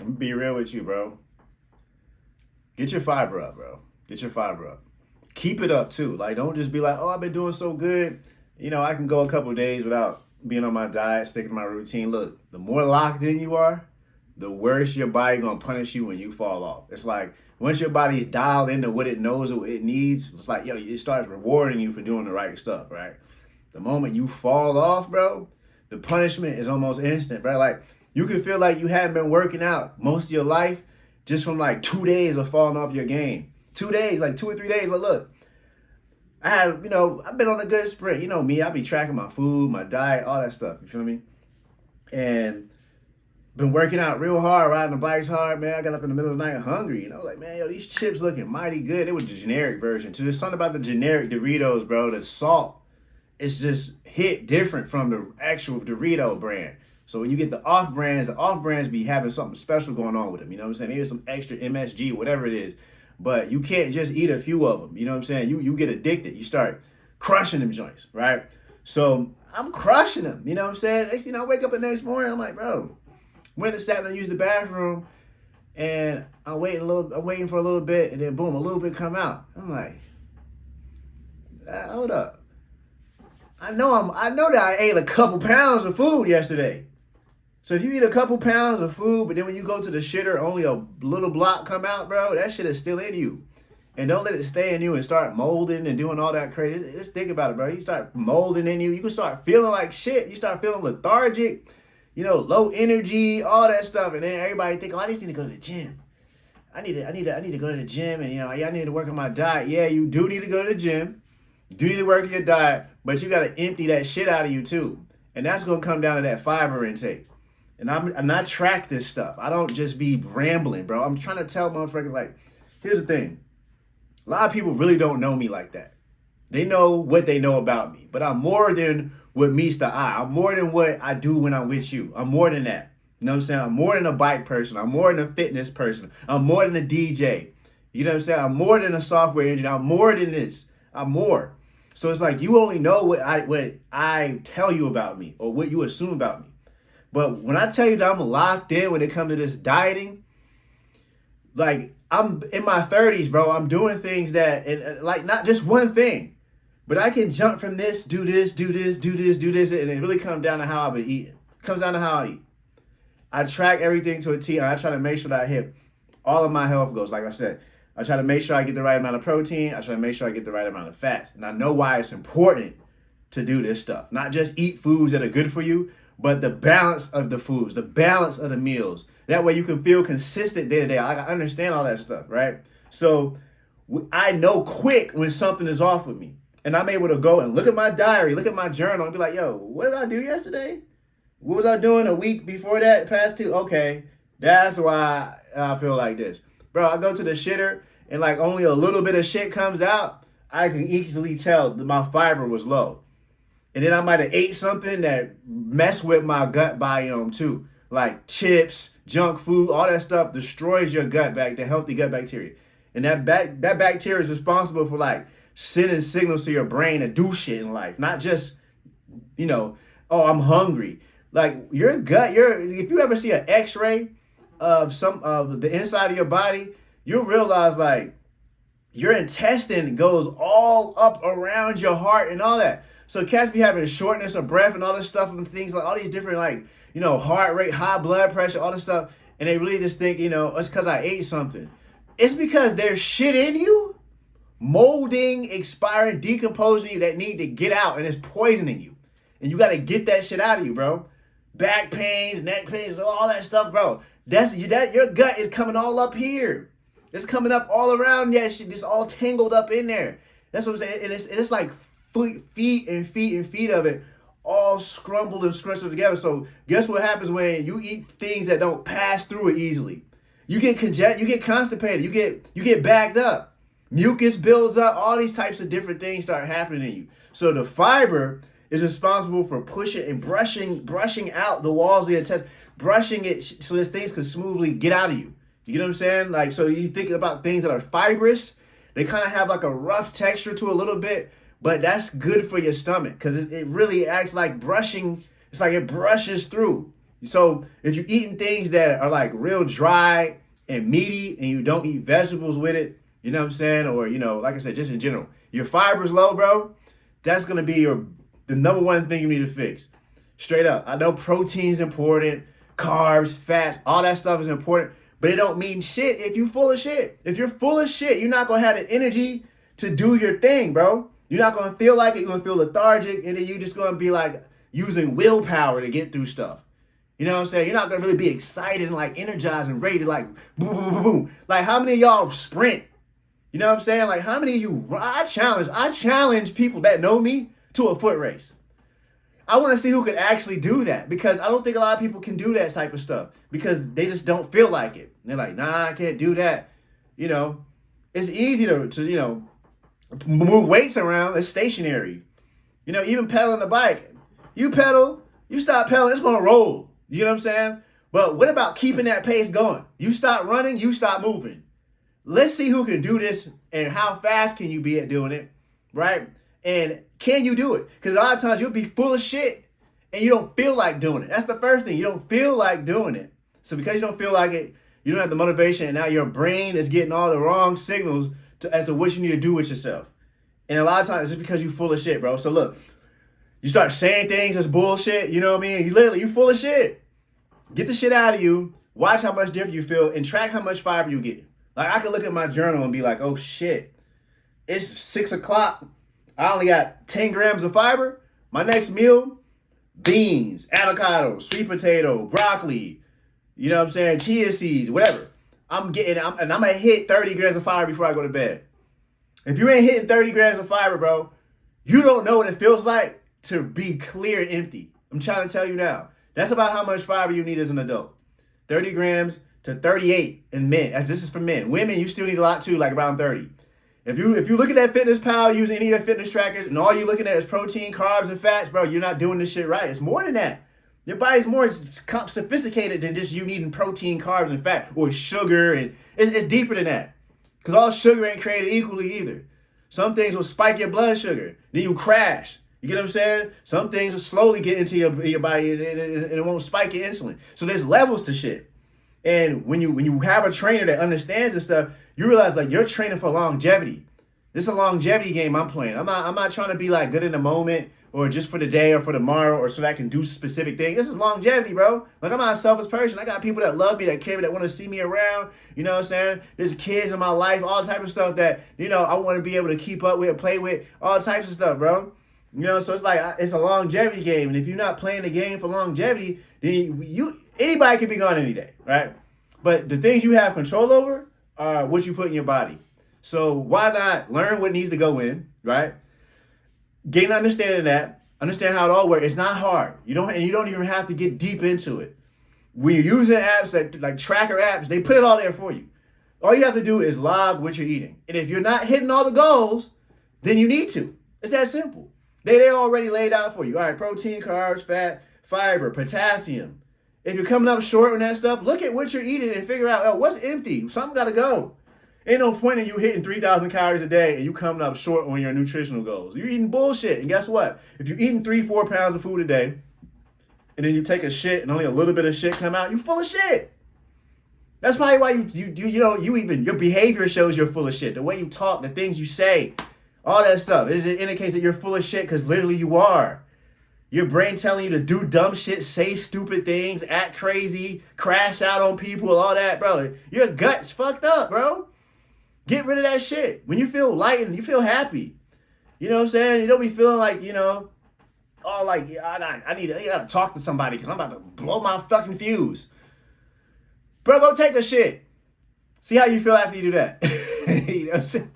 I'm gonna be real with you, bro. Get your fiber up, bro. Get your fiber up. Keep it up too. Like, don't just be like, oh, I've been doing so good. I can go a couple of days without being on my diet, sticking to my routine. Look, the more locked in you are, the worse your body gonna punish you when you fall off. It's like once your body's dialed into what it knows and what it needs, it's like, yo, it starts rewarding you for doing the right stuff, right? The moment you fall off, bro, the punishment is almost instant, bro. Like, you can feel like you haven't been working out most of your life just from like 2 days of falling off your game. 2 days, like 2 or 3 days. Look, I've been on a good sprint. You know me, I be tracking my food, my diet, all that stuff. You feel me? And been working out real hard, riding the bikes hard, man. I got up in the middle of the night hungry, like, man, yo, these chips looking mighty good. It was the generic version. So there's something about the generic Doritos, bro. The salt, it's just hit different from the actual Dorito brand. So when you get the off brands be having something special going on with them. You know what I'm saying? Maybe some extra MSG, whatever it is. But you can't just eat a few of them. You know what I'm saying? You get addicted. You start crushing them joints, right? So I'm crushing them. You know what I'm saying? Next thing I wake up the next morning, I'm like, bro, went and sat down and used the bathroom, and I'm waiting for a little bit, and then boom, a little bit come out. I'm like, hold up. I know that I ate a couple pounds of food yesterday. So if you eat a couple pounds of food, but then when you go to the shitter, only a little block come out, bro, that shit is still in you. And don't let it stay in you and start molding and doing all that crazy. Just think about it, bro. You start molding in you. You can start feeling like shit. You start feeling lethargic, low energy, all that stuff. And then everybody think, oh, I just need to go to the gym. I need to go to the gym, and I need to work on my diet. Yeah, you do need to go to the gym. You do need to work on your diet, but you got to empty that shit out of you too. And that's going to come down to that fiber intake. And I track this stuff. I don't just be rambling, bro. I'm trying to tell motherfuckers, like, here's the thing. A lot of people really don't know me like that. They know what they know about me. But I'm more than what meets the eye. I'm more than what I do when I'm with you. I'm more than that. You know what I'm saying? I'm more than a bike person. I'm more than a fitness person. I'm more than a DJ. You know what I'm saying? I'm more than a software engineer. I'm more than this. I'm more. So it's like you only know what I tell you about me or what you assume about me. But when I tell you that I'm locked in when it comes to this dieting, like, I'm in my 30s, bro. I'm doing things that, and like, not just one thing, but I can jump from this, do this, do this, do this, do this, and it really comes down to how I've been eating. It comes down to how I eat. I track everything to a T, and I try to make sure that I hit all of my health goals. Like I said, I try to make sure I get the right amount of protein. I try to make sure I get the right amount of fats. And I know why it's important to do this stuff. Not just eat foods that are good for you, but the balance of the foods, the balance of the meals. That way you can feel consistent day to day. I understand all that stuff, right? So I know quick when something is off with me. And I'm able to go and look at my diary, look at my journal, and be like, yo, what did I do yesterday? What was I doing a week before that, past 2? Okay, that's why I feel like this. Bro, I go to the shitter, and like only a little bit of shit comes out. I can easily tell that my fiber was low. And then I might have ate something that messed with my gut biome too. Like chips, junk food, all that stuff destroys your gut the healthy gut bacteria. And that bacteria is responsible for like sending signals to your brain to do shit in life. Not just, oh, I'm hungry. Like your gut, if you ever see an x-ray of some of the inside of your body, you'll realize like your intestine goes all up around your heart and all that. So cats be having shortness of breath and all this stuff and things like all these different like, heart rate, high blood pressure, all this stuff. And they really just think, it's because I ate something. It's because there's shit in you, molding, expiring, decomposing you that need to get out, and it's poisoning you. And you got to get that shit out of you, bro. Back pains, neck pains, all that stuff, bro. Your gut is coming all up here. It's coming up all around that shit. It's all tangled up in there. That's what I'm saying. And it's like feet of it all scrumbled and scrunched together. So guess what happens when you eat things that don't pass through it easily? You get constipated, you get bagged up. Mucus builds up, all these types of different things start happening in you. So the fiber is responsible for pushing and brushing out the walls of your intestine, brushing it so that things can smoothly get out of you. You get what I'm saying? Like, so you think about things that are fibrous, they kind of have like a rough texture to a little bit, but that's good for your stomach because it really acts like brushing. It's like it brushes through. So if you're eating things that are like real dry and meaty and you don't eat vegetables with it, you know what I'm saying? Or, like I said, just in general, your fiber's low, bro. That's going to be the number one thing you need to fix. Straight up. I know protein's important, carbs, fats, all that stuff is important, but it don't mean shit if you full of shit. If you're full of shit, you're not going to have the energy to do your thing, bro. You're not going to feel like it. You're going to feel lethargic, and then you're just going to be like using willpower to get through stuff. You know what I'm saying? You're not going to really be excited and like energized and ready to like boom, boom, boom, boom. Like how many of y'all sprint? You know what I'm saying? Like how many of you, I challenge people that know me to a foot race. I want to see who could actually do that, because I don't think a lot of people can do that type of stuff because they just don't feel like it. They're like, nah, I can't do that. It's easy to move weights around. It's stationary. Even pedaling the bike. You pedal, you stop pedaling, it's going to roll. You know what I'm saying? But what about keeping that pace going? You stop running, you stop moving. Let's see who can do this and how fast can you be at doing it, right? And can you do it? Because a lot of times you'll be full of shit and you don't feel like doing it. That's the first thing. You don't feel like doing it. So because you don't feel like it, you don't have the motivation, and now your brain is getting all the wrong signals as to what you need to do with yourself. And a lot of times it's just because you're full of shit, bro. So look, you start saying things that's bullshit, you know what I mean? You full of shit. Get the shit out of you. Watch how much different you feel and track how much fiber you get. Like I can look at my journal and be like, oh shit, it's 6 o'clock. I only got 10 grams of fiber. My next meal, beans, avocado, sweet potato, broccoli, you know what I'm saying? Chia seeds, whatever. I'm going to hit 30 grams of fiber before I go to bed. If you ain't hitting 30 grams of fiber, bro, you don't know what it feels like to be clear and empty. I'm trying to tell you now. That's about how much fiber you need as an adult. 30 grams to 38 in men. This is for men. Women, you still need a lot too, like around 30. If you looking at FitnessPal, using any of your fitness trackers, and all you're looking at is protein, carbs, and fats, bro, you're not doing this shit right. It's more than that. Your body's more sophisticated than just you needing protein, carbs, and fat, or sugar, and it's deeper than that. Because all sugar ain't created equally either. Some things will spike your blood sugar, then you crash. You get what I'm saying? Some things will slowly get into your body, and it won't spike your insulin. So there's levels to shit. And when you have a trainer that understands this stuff, you realize like you're training for longevity. This is a longevity game I'm playing. I'm not trying to be like good in the moment or just for the day or for tomorrow or so that I can do specific things. This is longevity, bro. Like I'm not a selfish person. I got people that love me, that care me, that want to see me around. You know what I'm saying? There's kids in my life, all type of stuff that, I want to be able to keep up with and play with, all types of stuff, bro. So it's like, it's a longevity game. And if you're not playing the game for longevity, then anybody can be gone any day, right? But the things you have control over are what you put in your body. So why not learn what needs to go in, right? Gain an understanding of that. Understand how it all works. It's not hard. You don't even have to get deep into it. When you're using apps that like tracker apps, they put it all there for you. All you have to do is log what you're eating. And if you're not hitting all the goals, then you need to. It's that simple. They're already laid out for you. All right, protein, carbs, fat, fiber, potassium. If you're coming up short on that stuff, look at what you're eating and figure out, what's empty? Something got to go. Ain't no point in you hitting 3,000 calories a day and you coming up short on your nutritional goals. You're eating bullshit. And guess what? If you're eating 3-4 pounds of food a day and then you take a shit and only a little bit of shit come out, you're full of shit. That's probably why your behavior shows you're full of shit. The way you talk, the things you say, all that stuff. It indicates that you're full of shit because literally you are. Your brain telling you to do dumb shit, say stupid things, act crazy, crash out on people, all that, bro. Your gut's fucked up, bro. Get rid of that shit. When you feel light and you feel happy. You know what I'm saying? You don't be feeling like, I gotta talk to somebody because I'm about to blow my fucking fuse. Bro, go take a shit. See how you feel after you do that. You know what I'm saying?